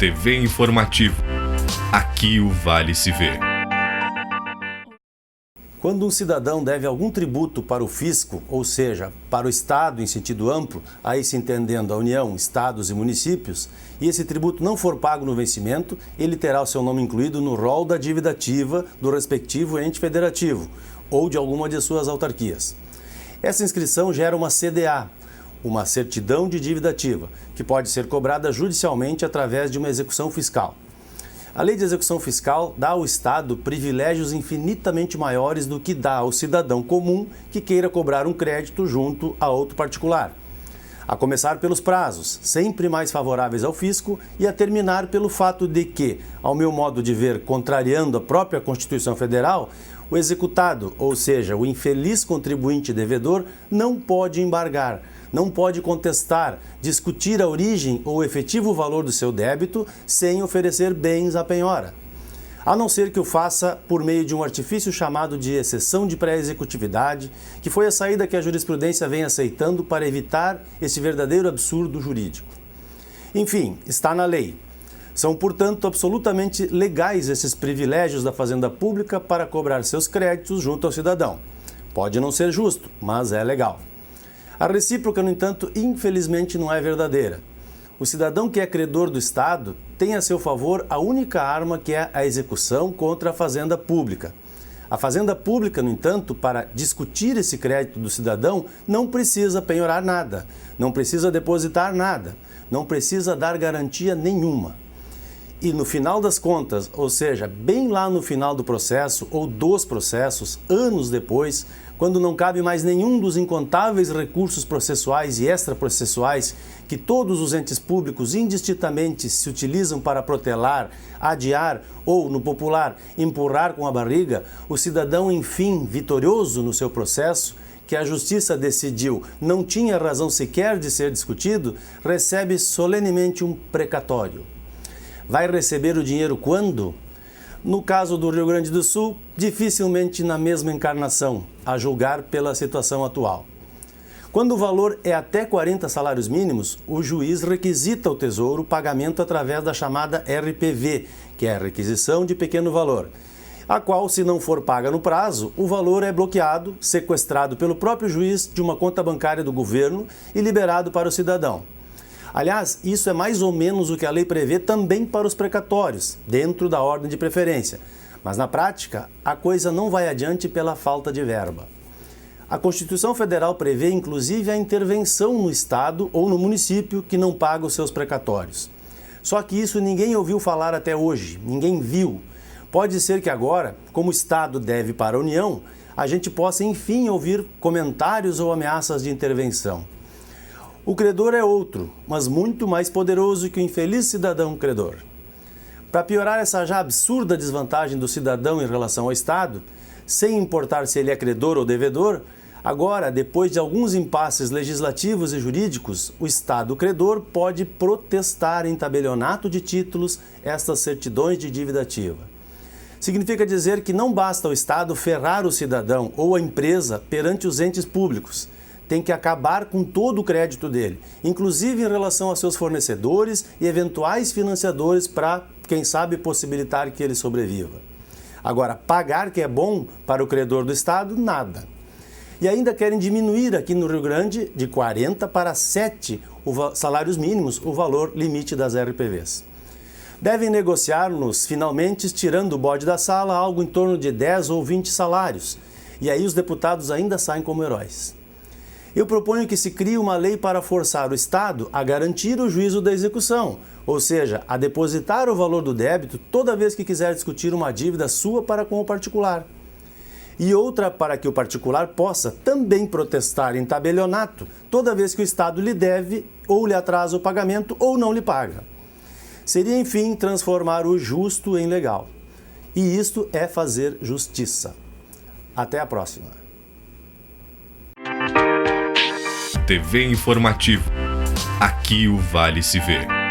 TV Informativo. Aqui o Vale se vê. Quando um cidadão deve algum tributo para o fisco, ou seja, para o Estado em sentido amplo, aí se entendendo a União, Estados e municípios, e esse tributo não for pago no vencimento, ele terá o seu nome incluído no rol da dívida ativa do respectivo ente federativo ou de alguma de suas autarquias. Essa inscrição gera uma CDA, uma certidão de dívida ativa, que pode ser cobrada judicialmente através de uma execução fiscal. A lei de execução fiscal dá ao Estado privilégios infinitamente maiores do que dá ao cidadão comum que queira cobrar um crédito junto a outro particular. A começar pelos prazos, sempre mais favoráveis ao fisco, e a terminar pelo fato de que, ao meu modo de ver, contrariando a própria Constituição Federal, o executado, ou seja, o infeliz contribuinte devedor, não pode embargar, não pode contestar, discutir a origem ou o efetivo valor do seu débito sem oferecer bens à penhora. A não ser que o faça por meio de um artifício chamado de exceção de pré-executividade, que foi a saída que a jurisprudência vem aceitando para evitar esse verdadeiro absurdo jurídico. Enfim, está na lei. São, portanto, absolutamente legais esses privilégios da Fazenda Pública para cobrar seus créditos junto ao cidadão. Pode não ser justo, mas é legal. A recíproca, no entanto, infelizmente não é verdadeira. O cidadão que é credor do Estado tem a seu favor a única arma, que é a execução contra a Fazenda Pública. A Fazenda Pública, no entanto, para discutir esse crédito do cidadão, não precisa penhorar nada, não precisa depositar nada, não precisa dar garantia nenhuma. E no final das contas, ou seja, bem lá no final do processo ou dos processos, anos depois, quando não cabe mais nenhum dos incontáveis recursos processuais e extraprocessuais que todos os entes públicos indistintamente se utilizam para protelar, adiar ou, no popular, empurrar com a barriga, o cidadão, enfim, vitorioso no seu processo, que a Justiça decidiu não tinha razão sequer de ser discutido, recebe solenemente um precatório. Vai receber o dinheiro quando? No caso do Rio Grande do Sul, dificilmente na mesma encarnação, a julgar pela situação atual. Quando o valor é até 40 salários mínimos, o juiz requisita ao Tesouro o pagamento através da chamada RPV, que é a requisição de pequeno valor, a qual, se não for paga no prazo, o valor é bloqueado, sequestrado pelo próprio juiz de uma conta bancária do governo e liberado para o cidadão. Aliás, isso é mais ou menos o que a lei prevê também para os precatórios, dentro da ordem de preferência. Mas na prática, a coisa não vai adiante pela falta de verba. A Constituição Federal prevê inclusive a intervenção no Estado ou no município que não paga os seus precatórios. Só que isso ninguém ouviu falar até hoje, ninguém viu. Pode ser que agora, como o Estado deve para a União, a gente possa enfim ouvir comentários ou ameaças de intervenção. O credor é outro, mas muito mais poderoso que o infeliz cidadão credor. Para piorar essa já absurda desvantagem do cidadão em relação ao Estado, sem importar se ele é credor ou devedor, agora, depois de alguns impasses legislativos e jurídicos, o Estado credor pode protestar em tabelionato de títulos estas certidões de dívida ativa. Significa dizer que não basta o Estado ferrar o cidadão ou a empresa perante os entes públicos. Tem que acabar com todo o crédito dele, inclusive em relação a seus fornecedores e eventuais financiadores para, quem sabe, possibilitar que ele sobreviva. Agora, pagar que é bom para o credor do Estado, nada. E ainda querem diminuir aqui no Rio Grande de 40 para 7 salários mínimos, o valor limite das RPVs. Devem negociar-nos, finalmente, tirando o bode da sala, algo em torno de 10 ou 20 salários. E aí os deputados ainda saem como heróis. Eu proponho que se crie uma lei para forçar o Estado a garantir o juízo da execução, ou seja, a depositar o valor do débito toda vez que quiser discutir uma dívida sua para com o particular. E outra para que o particular possa também protestar em tabelionato toda vez que o Estado lhe deve ou lhe atrasa o pagamento ou não lhe paga. Seria, enfim, transformar o justo em legal. E isto é fazer justiça. Até a próxima. TV Informativo. Aqui o Vale se vê.